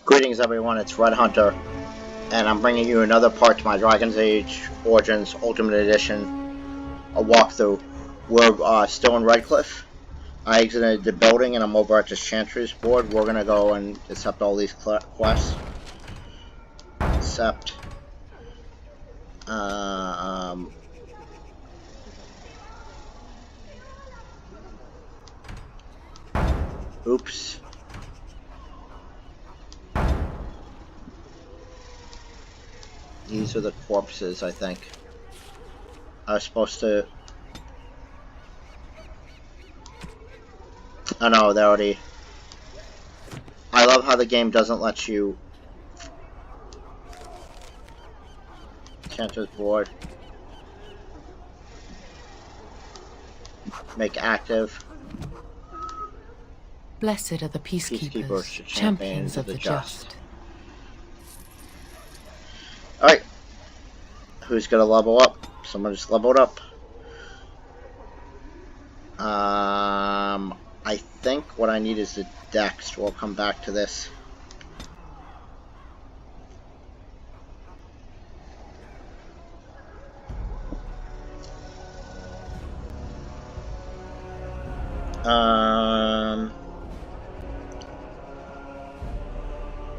Greetings everyone, it's Red Hunter, and I'm bringing you another part to my Dragon's Age Origins Ultimate Edition, a walkthrough. We're still in Redcliffe. I exited the building and I'm over at the Chantry's board. We're gonna go and accept all these quests. Accept. Oops. These are the corpses, I think. I was supposed to... Oh no, they already... I love how the game doesn't let you... Chanter's board. Make active. Blessed are the peacekeepers, champions of the just. Alright. Who's gonna level up? Someone just leveled up. I think what I need is the dex. We'll come back to this.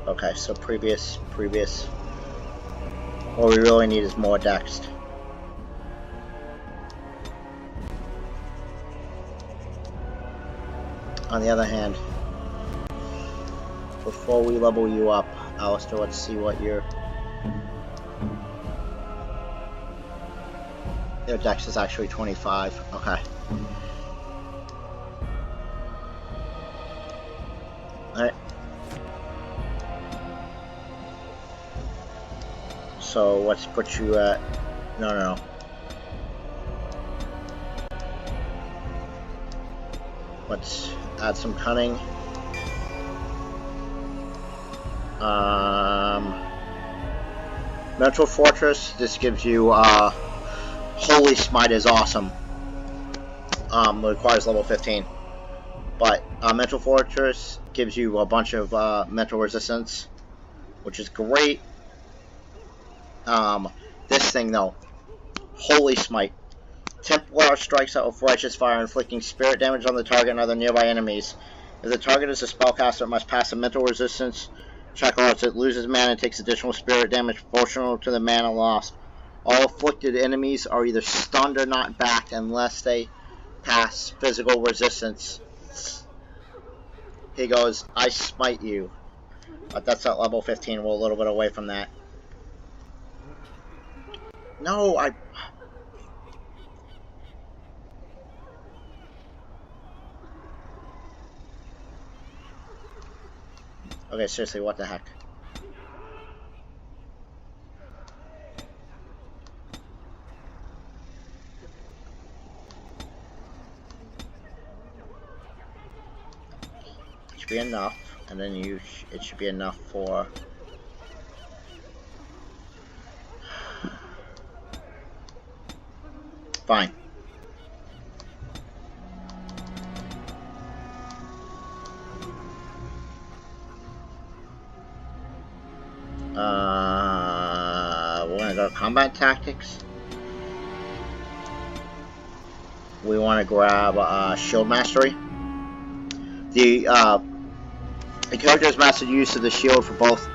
Okay, so previous. What we really need is more dex. On the other hand, before we level you up, Alistair, let's see what your dex is actually 25. Okay. Alright. So let's put you at... No. Let's add some cunning. Mental Fortress, this gives you, Holy Smite is awesome. Requires level 15. But, Mental Fortress gives you a bunch of, mental resistance, which is great. This thing though, Holy Smite. Templar strikes out with righteous fire, inflicting spirit damage on the target and other nearby enemies. If the target is a spellcaster, it must pass a mental resistance check, or else it loses mana and takes additional spirit damage proportional to the mana lost. All afflicted enemies are either stunned or knocked back unless they pass physical resistance. He goes, I smite you. But that's at level 15, we're a little bit away from that. No, Okay, seriously, what the heck? It should be enough, and then it should be enough for... Fine. We're gonna go to combat tactics. We want to grab shield mastery. The character has mastered use of the shield for both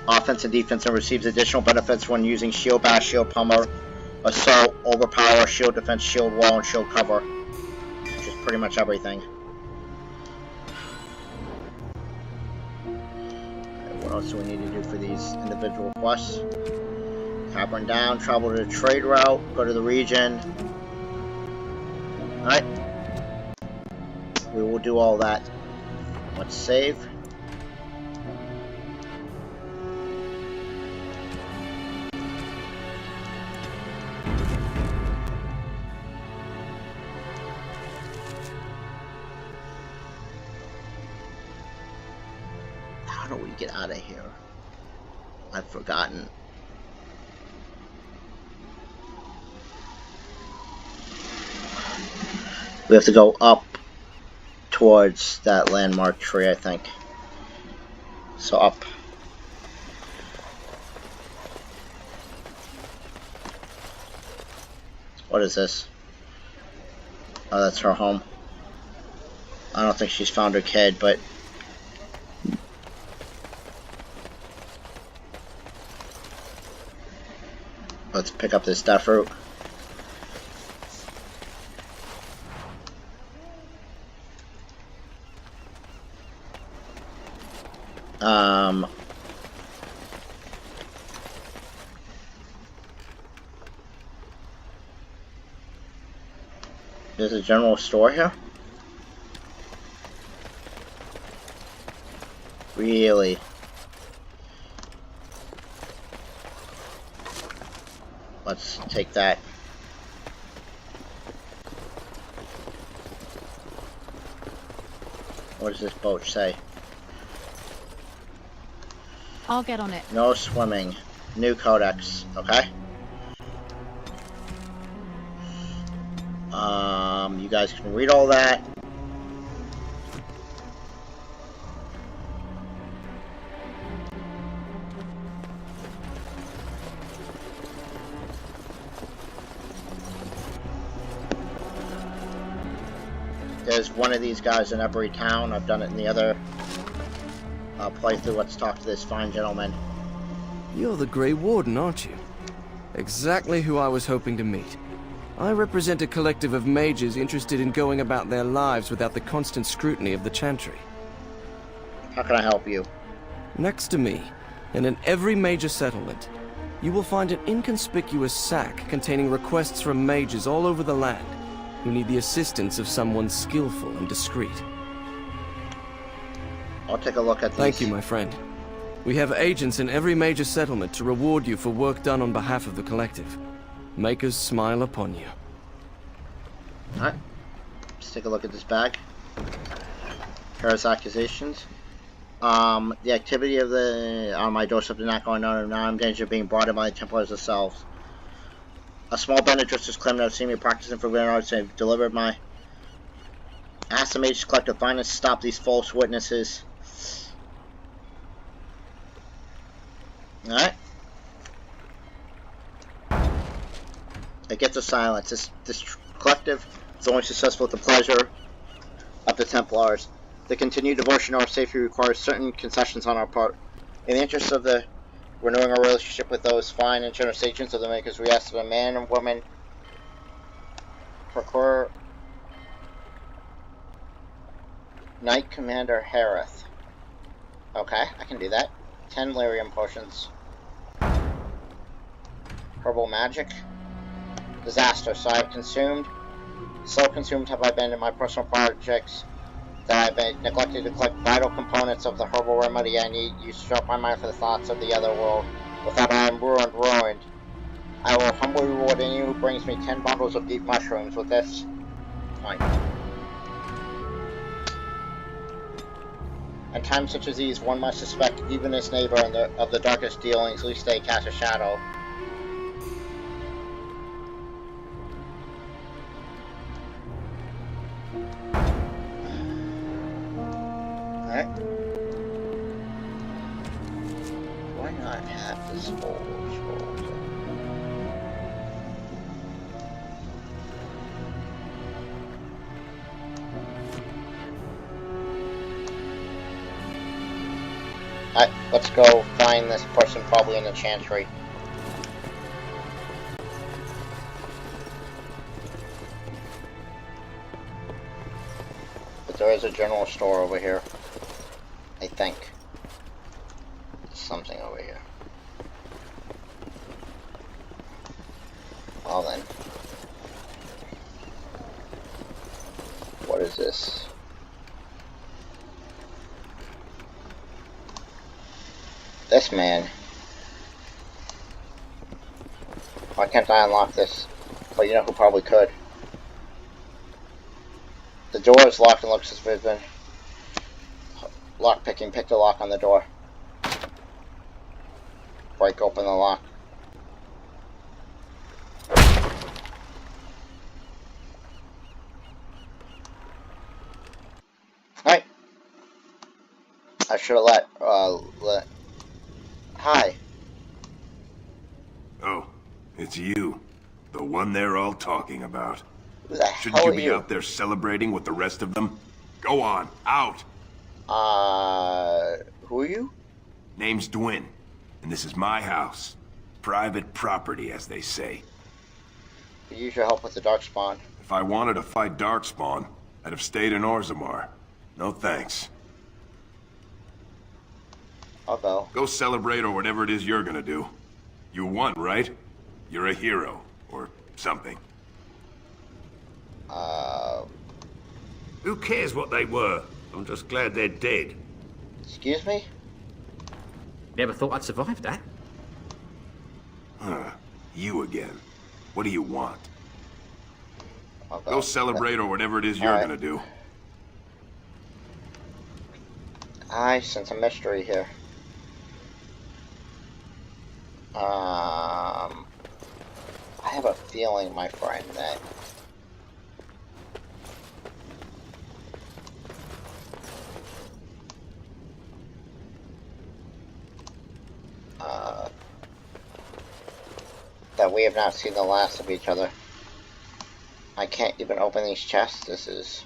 offense and defense and receives additional benefits when using shield bash, shield pummel, assault, overpower, shield defense, shield wall, and shield cover, which is pretty much everything. What else do we need to do for these individual quests? Cavern down, travel to the trade route, go to the region. Alright. We will do all that. Let's save. How do we get out of here? I've forgotten. We have to go up towards that landmark tree, I think. So up. What is this? Oh, that's her home. I don't think she's found her kid, but... Let's pick up this death fruit. There's a general store here? Really? Let's take that. What does this boat say? I'll get on it. No swimming. New codex. Okay. You guys can read all that. There's one of these guys in every town. I've done it in the other playthrough. Let's talk to this fine gentleman. You're the Grey Warden, aren't you? Exactly who I was hoping to meet. I represent a collective of mages interested in going about their lives without the constant scrutiny of the Chantry. How can I help you? Next to me, and in every major settlement, you will find an inconspicuous sack containing requests from mages all over the land who need the assistance of someone skillful and discreet. I'll take a look at these. Thank you, my friend. We have agents in every major settlement to reward you for work done on behalf of the collective. Make us smile upon you. Alright. Let's take a look at this bag. Paris accusations. The activity of the on my doorstep did not go unknown. Now I'm in danger of being brought in by the Templars themselves. A small band of drifters claimed to have seen me practicing forbidden arts and have delivered my... Ask the Mages Collective finest to stop these false witnesses. Alright. It gets a silence. This collective is only successful with the pleasure of the Templars. The continued devotion to our safety requires certain concessions on our part. In the interest of the renewing our relationship with those fine and generous agents of the Makers, we ask that a man and woman procure Knight Commander Harith. Okay, I can do that. 10 lyrium potions. Herbal magic. Disaster. So I've consumed. So consumed have I been in my personal projects that I've been neglected to collect vital components of the herbal remedy I need. You struck my mind for the thoughts of the other world. Without I am ruined. I will humbly reward any who brings me 10 bundles of deep mushrooms with this. Fine. At times such as these, one must suspect even his neighbor of the darkest dealings, lest they cast a shadow. Alright. Why not have this whole scroll? Alright, let's go find this person probably in the Chantry. But there is a general store over here. I think. There's something over here. Well then. What is this? This man. Why can't I unlock this? Well, you know who probably could. The door is locked and looks as if it's been lockpicking. Pick the lock on the door. Break open the lock. Alright. I should have let... Hi. Oh, it's you. The one they're all talking about. Who the Shouldn't hell you are be you? out there celebrating with the rest of them? Go on, out! Who are you? Name's Dwyn, and this is my house. Private property, as they say. Use your help with the Darkspawn. If I wanted to fight Darkspawn, I'd have stayed in Orzammar. No thanks. I'll go. Go celebrate or whatever it is you're gonna do. You won, right? You're a hero, or something. Who cares what they were? I'm just glad they're dead. Excuse me? Never thought I'd survive that. You again. What do you want? I'll Go celebrate or whatever it is you're gonna do. I sense a mystery here. I have a feeling, my friend, that we have not seen the last of each other. I can't even open these chests. This is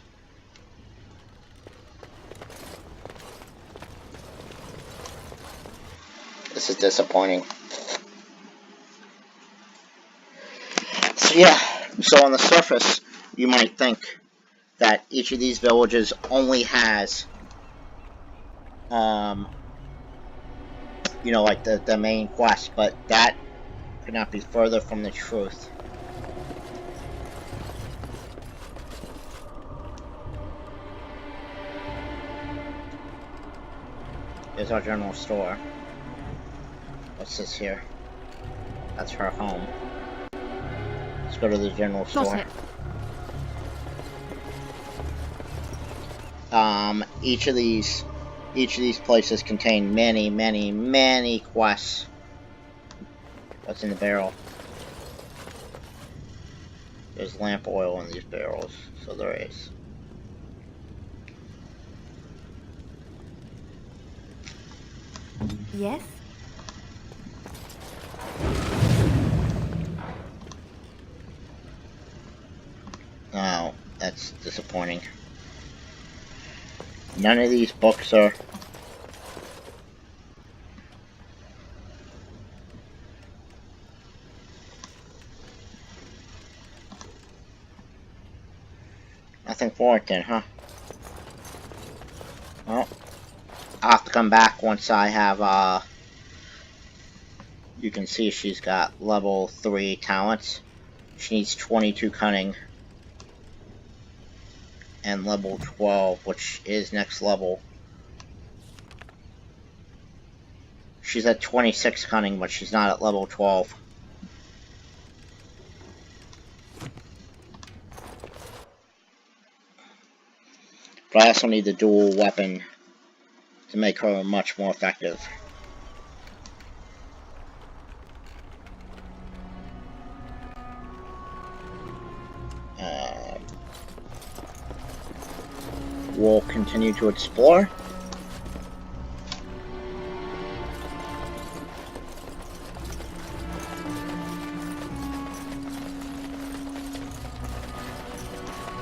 disappointing. So yeah, so on the surface, you might think that each of these villages only has, you know, like the main quest, but that could not be further from the truth. Here's our general store. What's this here? That's her home. Let's go to the general store. Each of these places contain many quests. What's in the barrel? There's lamp oil in these barrels, so there is. Yes? Oh, that's disappointing. None of these books are... Nothing for it then, huh? Well, I'll have to come back once I have, you can see she's got level 3 talents. She needs 22 cunning. And level 12, which is next level. She's at 26 cunning, but she's not at level 12. But I also need the dual weapon to make her much more effective. We'll continue to explore.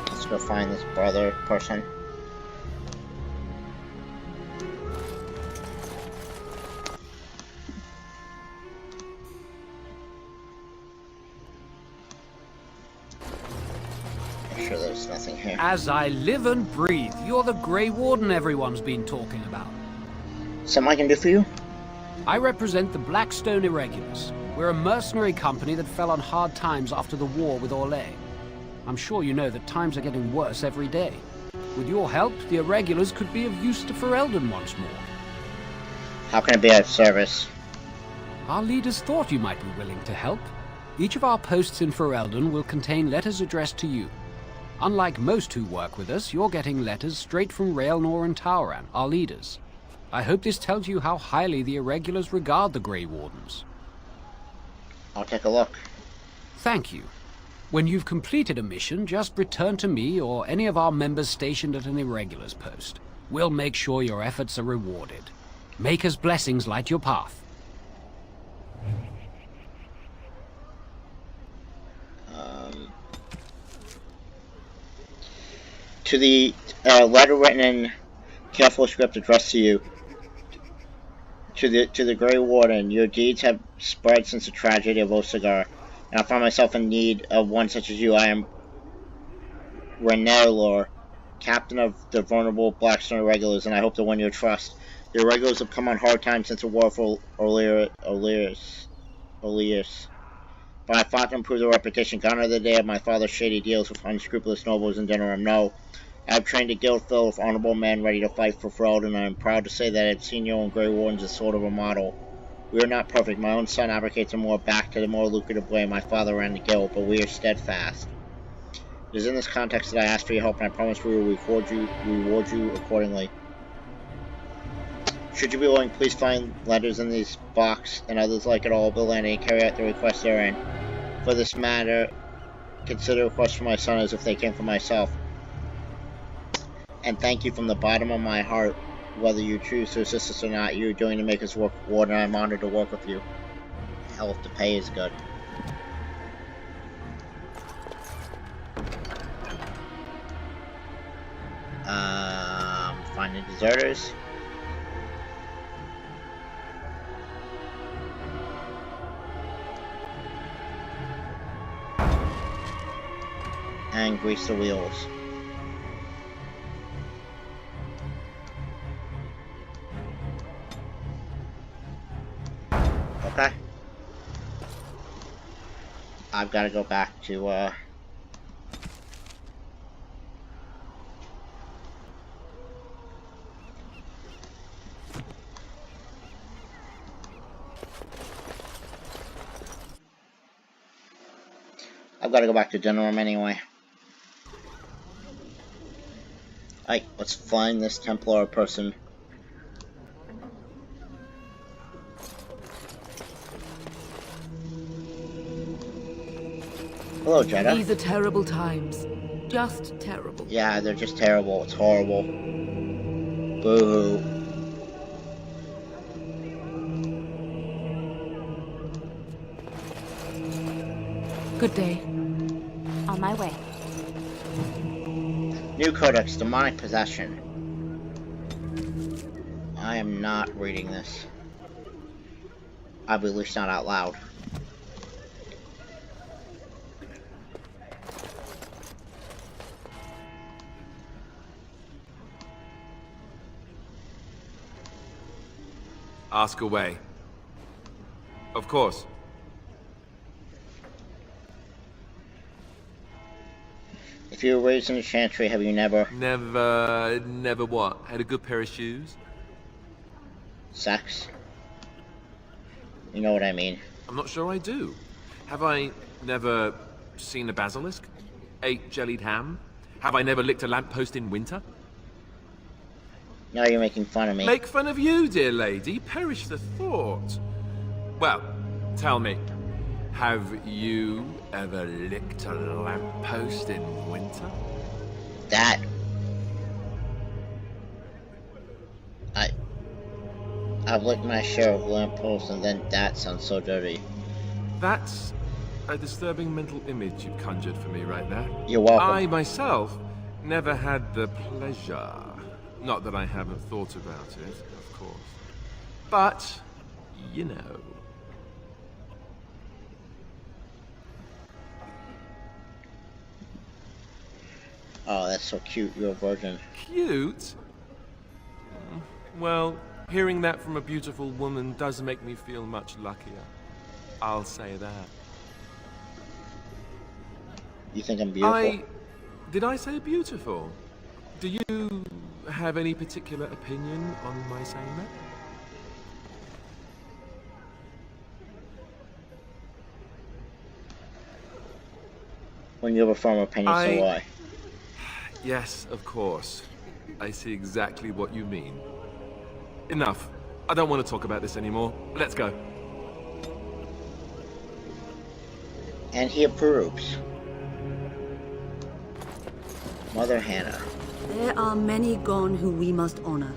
Let's go find this brother person. Sure there's nothing here. As I live and breathe, you're the Grey Warden everyone's been talking about. Something I can do for you? I represent the Blackstone Irregulars. We're a mercenary company that fell on hard times after the war with Orlais. I'm sure you know that times are getting worse every day. With your help, the Irregulars could be of use to Ferelden once more. How can I be of service? Our leaders thought you might be willing to help. Each of our posts in Ferelden will contain letters addressed to you. Unlike most who work with us, you're getting letters straight from Raelnor and Tauran, our leaders. I hope this tells you how highly the Irregulars regard the Grey Wardens. I'll take a look. Thank you. When you've completed a mission, just return to me or any of our members stationed at an Irregulars post. We'll make sure your efforts are rewarded. Maker's blessings light your path. To the letter written in careful script addressed to you. To the Grey Warden, your deeds have spread since the tragedy of Osagar, and I find myself in need of one such as you. I am Renelor, captain of the vulnerable Blackstone Irregulars, and I hope to win your trust. The Irregulars have come on hard times since the war for Oleus. But I fought to improve their reputation. Gone are the day of my father's shady deals with unscrupulous nobles in Denerim. No, I have trained a guild filled with honorable men ready to fight for Ferelden, and I am proud to say that I have seen you and Grey Wardens as sort of a model. We are not perfect. My own son advocates a more back to the more lucrative way my father ran the guild, but we are steadfast. It is in this context that I ask for your help, and I promise we will reward you accordingly. Should you be willing, please find letters in this box and others like it all of the land and carry out the requests therein. For this matter, consider requests from my son as if they came from myself. And thank you from the bottom of my heart. Whether you choose to assist us or not, you're doing to make us work forward, and I'm honored to work with you. Hell, if the pay is good. Finding deserters. And grease the wheels. Okay. I've got to go back to, I've got to go back to Denerim anyway. Alright, let's find this Templar person. Hello, Jeddah. These are terrible times. Just terrible. Yeah, they're just terrible. It's horrible. Boo-hoo. Good day. On my way. New Codex, Demonic Possession. I am not reading this. At least not out loud. Ask away. Of course. If you were raised in a chantry, have you never... Never what? Had a good pair of shoes? Sex? You know what I mean. I'm not sure I do. Have I never seen a basilisk? Ate jellied ham? Have I never licked a lamppost in winter? Now you're making fun of me. Make fun of you, dear lady? Perish the thought. Well, tell me, have you ever licked a lamppost in winter? That... I've licked my share of lampposts, and then that sounds so dirty. That's a disturbing mental image you've conjured for me right there. You're welcome. I myself never had the pleasure. Not that I haven't thought about it, of course. But, you know. Oh, that's so cute. You're a virgin. Cute? Well, hearing that from a beautiful woman does make me feel much luckier. I'll say that. You think I'm beautiful? Did I say beautiful? Do you have any particular opinion on my saying that? When you have a firm opinion, so why? Yes, of course. I see exactly what you mean. Enough. I don't want to talk about this anymore. Let's go. And he approves. Mother Hannah. There are many gone who we must honor.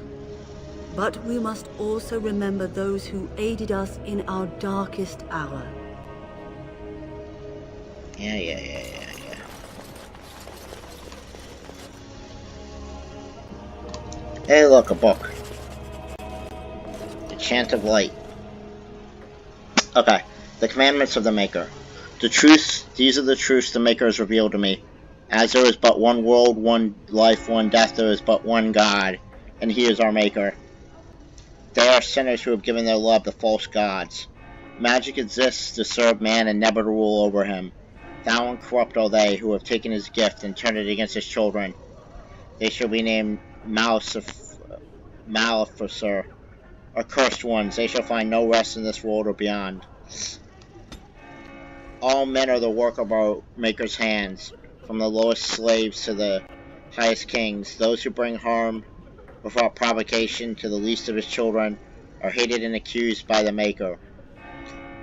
But we must also remember those who aided us in our darkest hour. Yeah. Hey, look, a book. The Chant of Light. Okay. The Commandments of the Maker. The truths, these are the truths the Maker has revealed to me. As there is but one world, one life, one death, there is but one God, and He is our Maker. They are sinners who have given their love to false gods. Magic exists to serve man and never to rule over him. Foul and corrupt are they who have taken His gift and turned it against His children. They shall be named Maleficer, accursed ones. They shall find no rest in this world or beyond. All men are the work of our Maker's hands, from the lowest slaves to the highest kings. Those who bring harm without provocation to the least of His children are hated and accused by the Maker.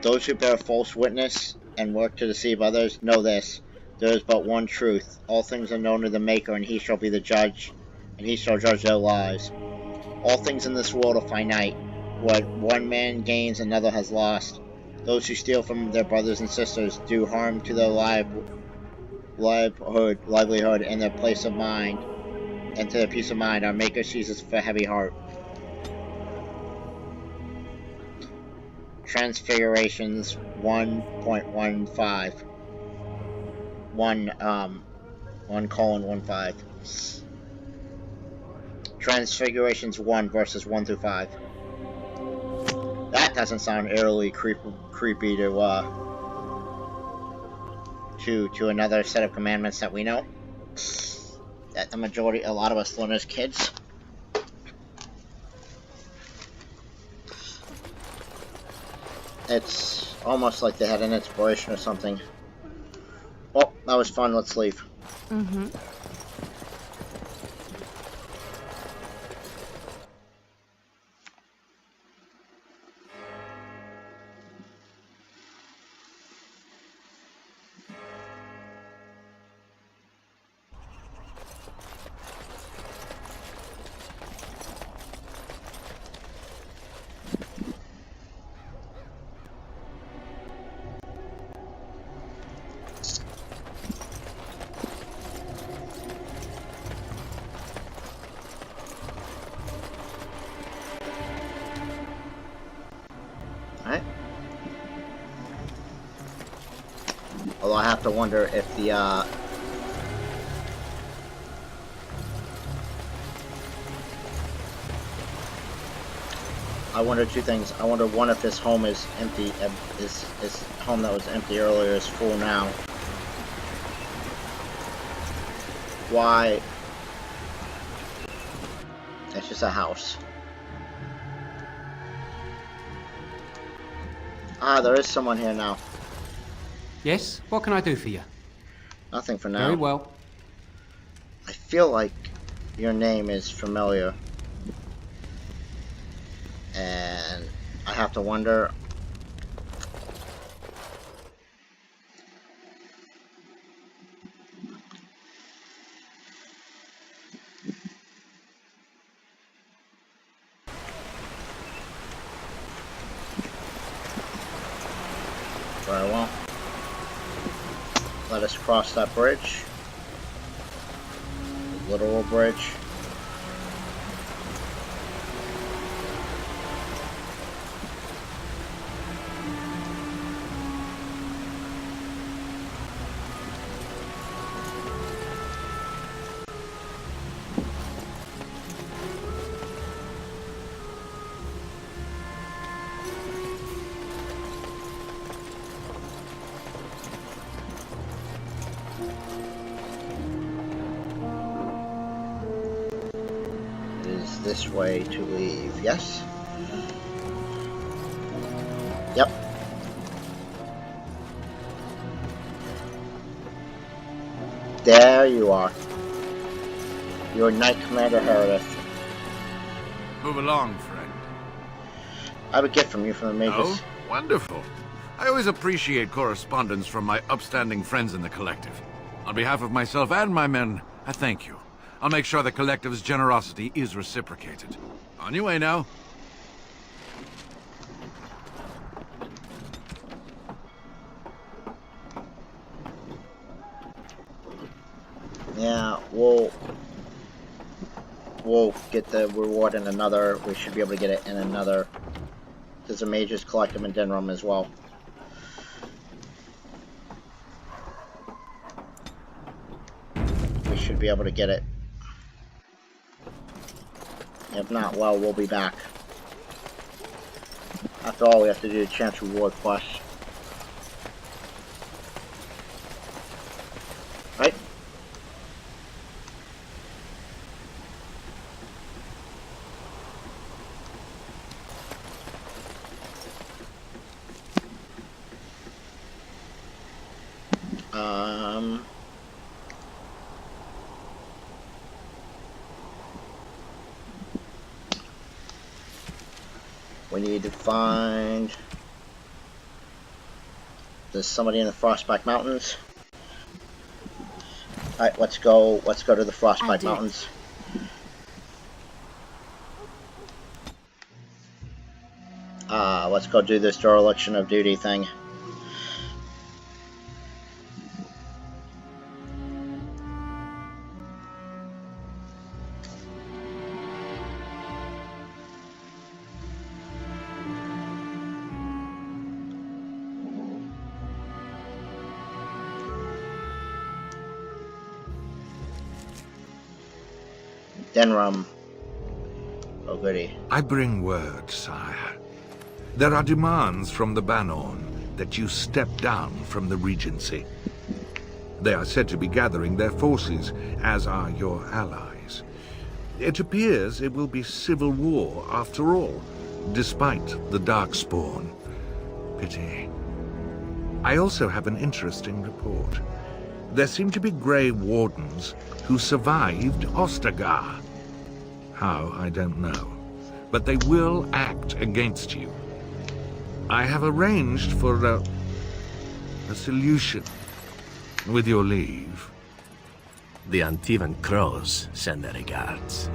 Those who bear false witness and work to deceive others know this: there is but one truth. All things are known to the Maker, and He shall be the judge, and He shall judge their lives. All things in this world are finite. What one man gains, another has lost. Those who steal from their brothers and sisters do harm to their livelihood, and their place of mind, and to their peace of mind. Our Maker sees us with a heavy heart. Transfigurations 1.15. 1:15. Transfigurations 1 verses 1 through 5. That doesn't sound eerily creepy to another set of commandments that we know. That a lot of us learn as kids. It's almost like they had an inspiration or something. Well, that was fun. Let's leave. Mm-hmm. Although I have to wonder if the, I wonder two things. I wonder, one, if this home is empty, this home that was empty earlier is full now. Why? It's just a house. Ah, there is someone here now. Yes? What can I do for you? Nothing for now. Very well. I feel like your name is familiar. And I have to wonder... Very well. Let us cross that bridge. The literal bridge. This way to leave, yes? Yep. There you are. Your Knight Commander Herodith. Move along, friend. I have a gift from you from the Magus. Oh, wonderful. I always appreciate correspondence from my upstanding friends in the Collective. On behalf of myself and my men, I thank you. I'll make sure the Collective's generosity is reciprocated. On your way now. Yeah, we'll we'll get the reward in another. We should be able to get it in another. There's a Mages Collective in Denram as well. We should be able to get it. If not, well, we'll be back. After all, we have to do the chance reward quest. Right? We need to find... There's somebody in the Frostbite Mountains. Alright, let's go to the Frostbite Mountains. Let's go do this dereliction of duty thing. Denram. Oh goody. I bring word, sire. There are demands from the Banorn that you step down from the Regency. They are said to be gathering their forces, as are your allies. It appears it will be civil war after all, despite the Darkspawn. Pity. I also have an interesting report. There seem to be Grey Wardens who survived Ostagar. How, I don't know. But they will act against you. I have arranged for a solution, with your leave. The Antivan Crows send their regards.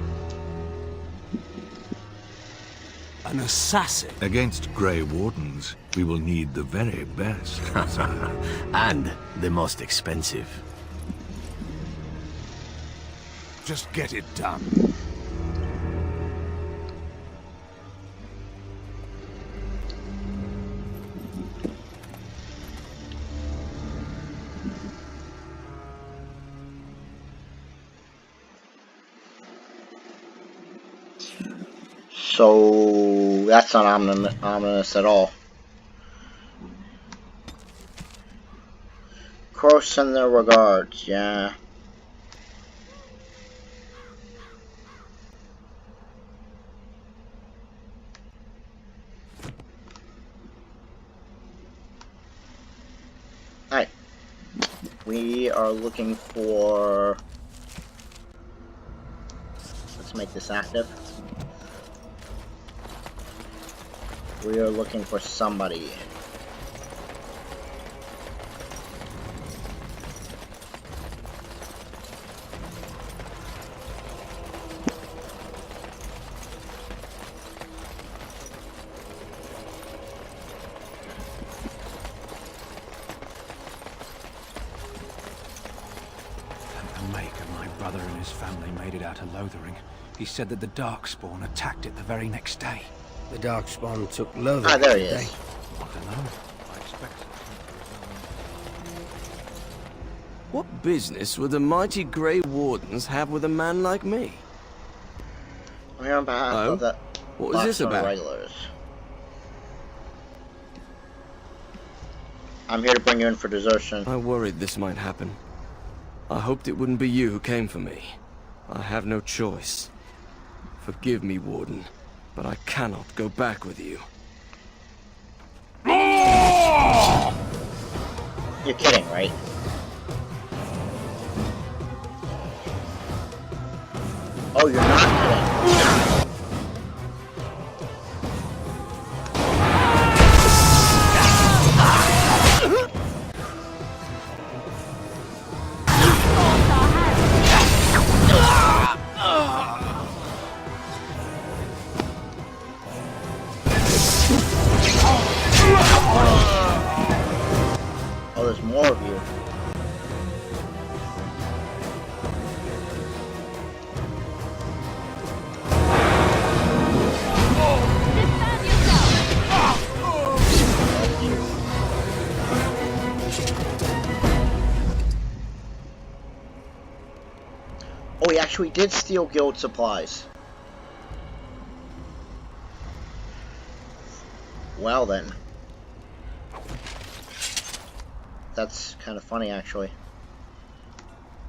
An assassin? Against Grey Wardens, we will need the very best, sire. And the most expensive. Just get it done. So that's not ominous at all. Crows send their regards, yeah. Alright. We are looking for... Let's make this active. We are looking for somebody. My brother and his family made it out of Lothering. He said that the Darkspawn attacked it the very next day. The Darkspawn took Lothering. Ah, there he is. I don't know. I expect... What business would the mighty Grey Wardens have with a man like me? I'm here on behalf of the What was this about? Regulars. I'm here to bring you in for desertion. I worried this might happen. I hoped it wouldn't be you who came for me. I have no choice. Forgive me, Warden, but I cannot go back with you. You're kidding, right? Oh, you're not kidding. Oh, there's more of you. we did steal guild supplies. Well then. That's kind of funny, actually.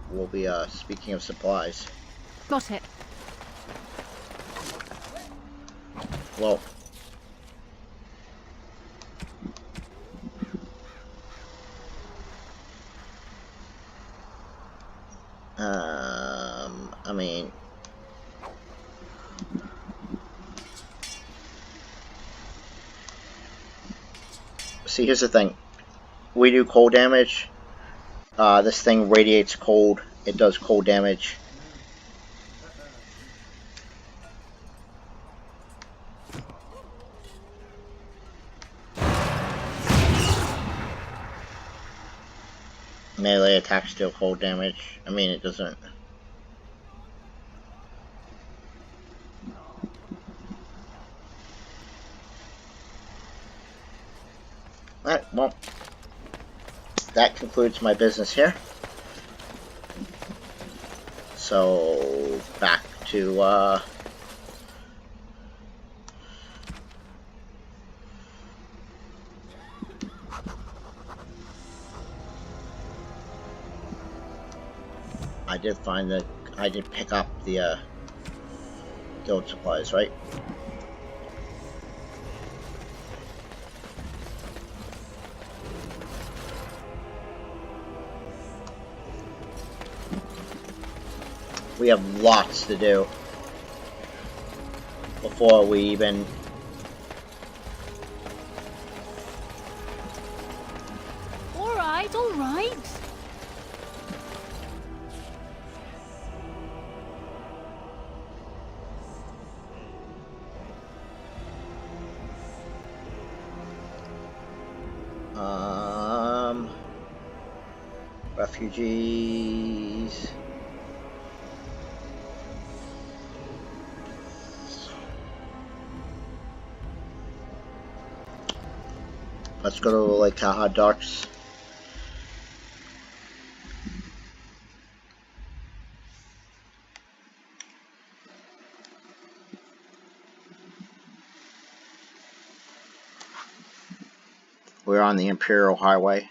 We'll be, speaking of supplies. Got it. Whoa. I mean... See, here's the thing. We do cold damage. This thing radiates cold. It does cold damage. Melee attacks deal cold damage. I mean, it doesn't. Alright, well, that concludes my business here. So, back to, I did find that I did pick up the, guild supplies, right? We have lots to do before we even... Alright, alright. Refugees... Let's go to Lake Kaha Docks. We're on the Imperial Highway.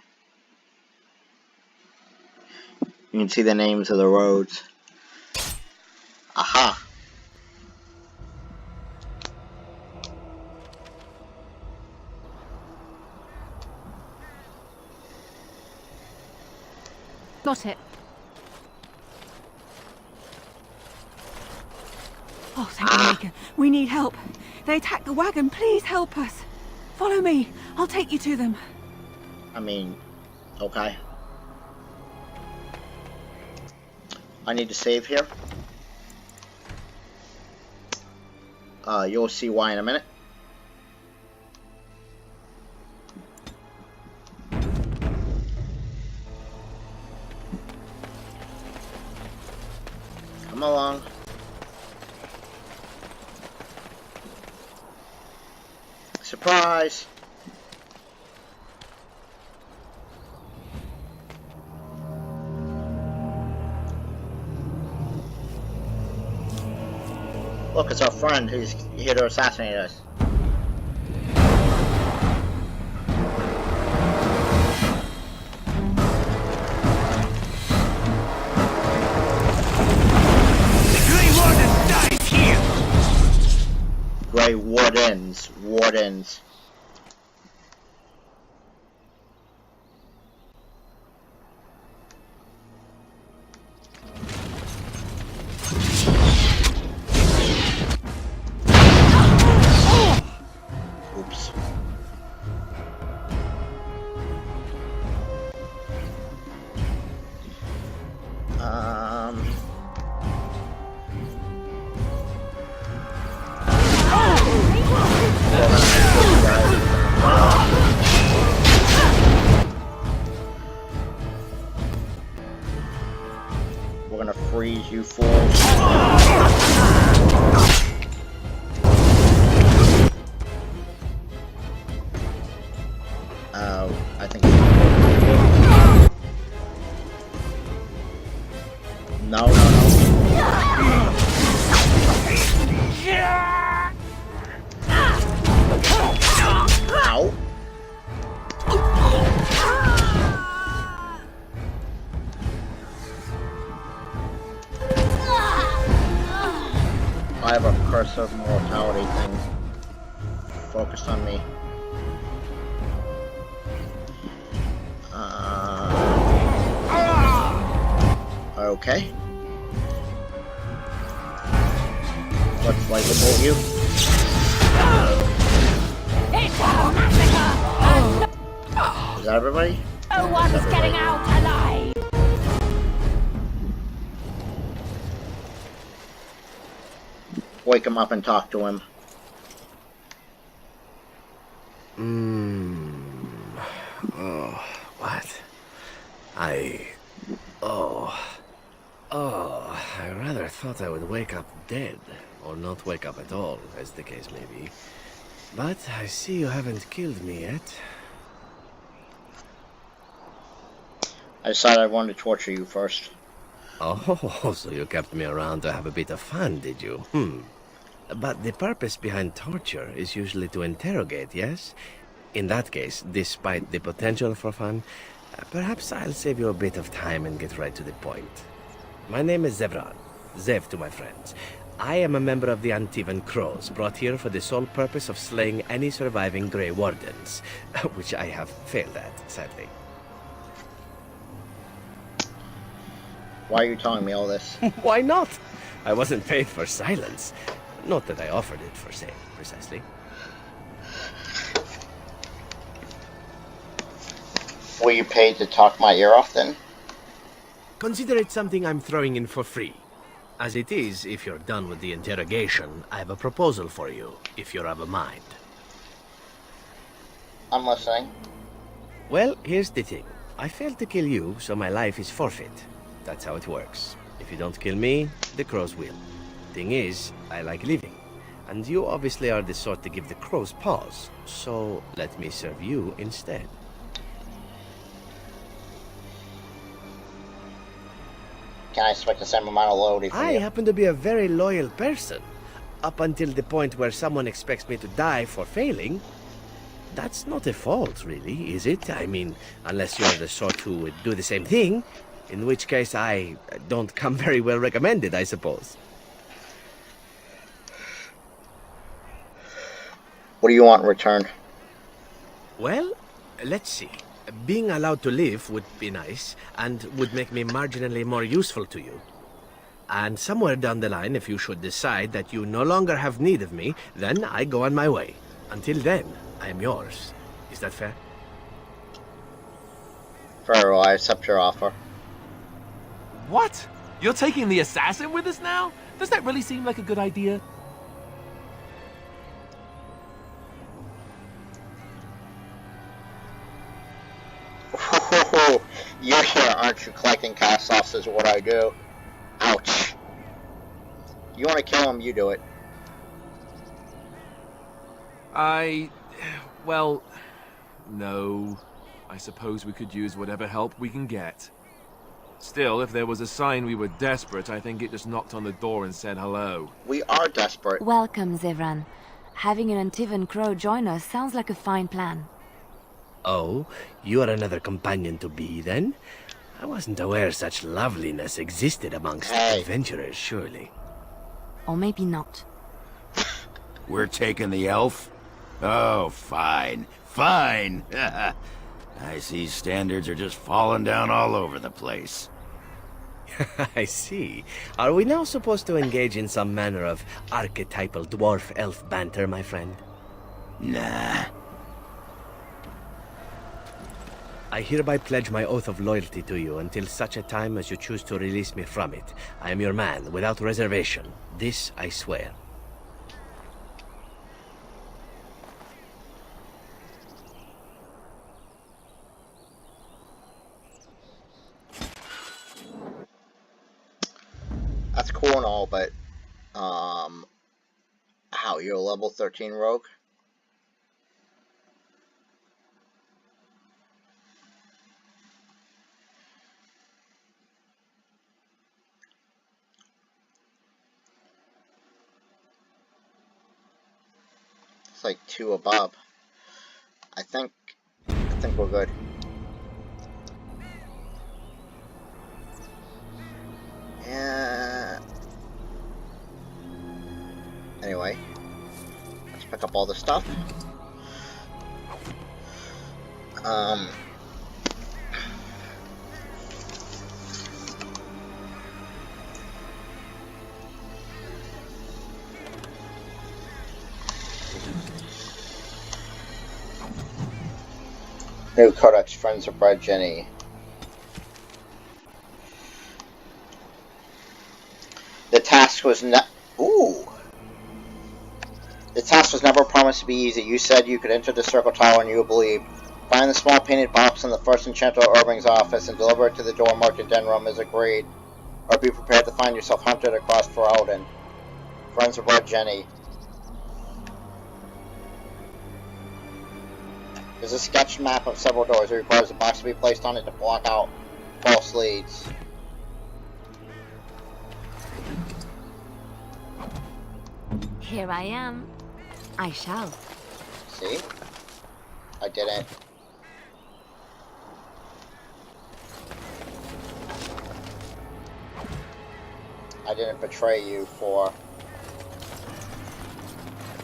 You can see the names of the roads. Aha! Got it. Oh, thank you, Megan. We need help. They attacked the wagon. Please help us. Follow me. I'll take you to them. I mean, okay. I need to save here. You'll see why in a minute. Come along. Surprise! Look, it's our friend who's here to assassinate us. Grey Wardens. Wardens. Oops. We're gonna freeze you fools. I think it's no. curse of mortality thing focused on me. Okay. Let's lightly bolt you. Is that everybody? No one's getting out alive! Wake him up and talk to him. Oh, what? I rather thought I would wake up dead, or not wake up at all, as the case may be. But I see you haven't killed me yet. I decided I wanted to torture you first. Oh, so you kept me around to have a bit of fun, did you? But the purpose behind torture is usually to interrogate, yes? In that case, despite the potential for fun, perhaps I'll save you a bit of time and get right to the point. My name is Zevran. Zev to my friends. I am a member of the Antivan Crows, brought here for the sole purpose of slaying any surviving Grey Wardens, which I have failed at, sadly. Why are you telling me all this? Why not? I wasn't paid for silence. Not that I offered it for sale, precisely. Were you paid to talk my ear off then? Consider it something I'm throwing in for free. As it is, if you're done with the interrogation, I have a proposal for you, if you're of a mind. I'm listening. Well, here's the thing. I failed to kill you, so my life is forfeit. That's how it works. If you don't kill me, the crows will. Thing is, I like living. And you obviously are the sort to give the crows pause. So, let me serve you instead. Can I expect the same amount of loyalty from I you? happen to be a very loyal person. Up until the point where someone expects me to die for failing. That's not a fault, really, is it? I mean, unless you're the sort who would do the same thing. In which case, I don't come very well recommended, I suppose. What do you want in return? Well, let's see. Being allowed to live would be nice, and would make me marginally more useful to you. And somewhere down the line, if you should decide that you no longer have need of me, then I go on my way. Until then, I am yours. Is that fair? Very well, I accept your offer. What? You're taking the assassin with us now? Does that really seem like a good idea? You're here, aren't you? Collecting cast-offs is what I do. Ouch. You want to kill him, you do it. Well, no. I suppose we could use whatever help we can get. Still, if there was a sign we were desperate, I think it just knocked on the door and said hello. We are desperate. Welcome, Zevran. Having an Antivan Crow join us sounds like a fine plan. Oh, you are another companion to be, then? I wasn't aware such loveliness existed amongst adventurers, surely. Or maybe not. We're taking the elf? Oh, fine. Fine. I see standards are just falling down all over the place. I see. Are we now supposed to engage in some manner of archetypal dwarf-elf banter, my friend? Nah. I hereby pledge my oath of loyalty to you until such a time as you choose to release me from it. I am your man, without reservation. This I swear. That's cool and all, but, how, you're a level 13 rogue? It's like 2 above. I think we're good. Yeah. Anyway, let's pick up all the stuff. New Codex, Friends of Red Jenny. The task was The task was never promised to be easy. You said you could enter the Circle Tower and you believed. Find the small painted box in the first Enchanter Irving's office and deliver it to the door marked Den Room as agreed. Or be prepared to find yourself hunted across Ferelden. Friends of Red Jenny. There's a sketched map of several doors. It requires a box to be placed on it to block out false leads. Here I am. I shall. See? I didn't. I didn't betray you for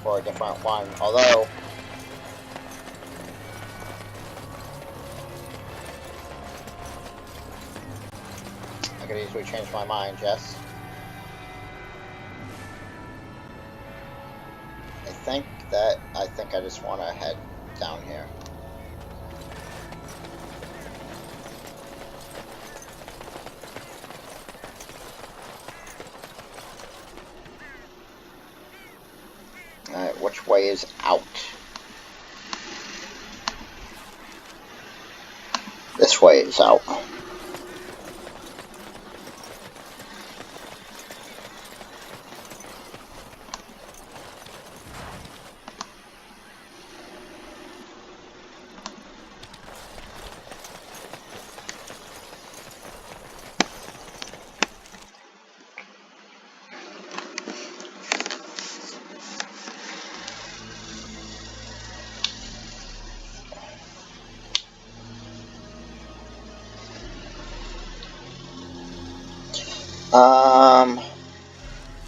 a different one. Although I could easily change my mind, Jess. I think I just want to head down here. Alright, which way is out? This way is out.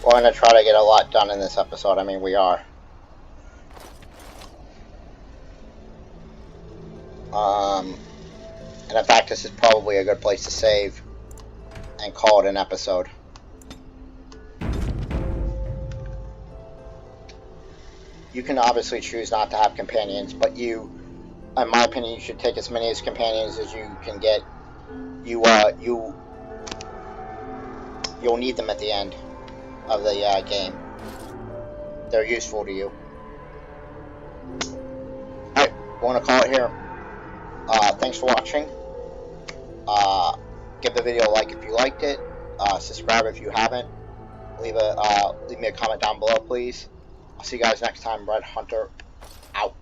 We're going to try to get a lot done in this episode. I mean, we are. And in fact, this is probably a good place to save and call it an episode. You can obviously choose not to have companions, but you, in my opinion, you should take as many as companions as you can get. You'll need them at the end of the game. They're useful to you. Alright, we're going to call it here. Thanks for watching. Give the video a like if you liked it. Subscribe if you haven't. Leave me a comment down below, please. I'll see you guys next time. Red Hunter out.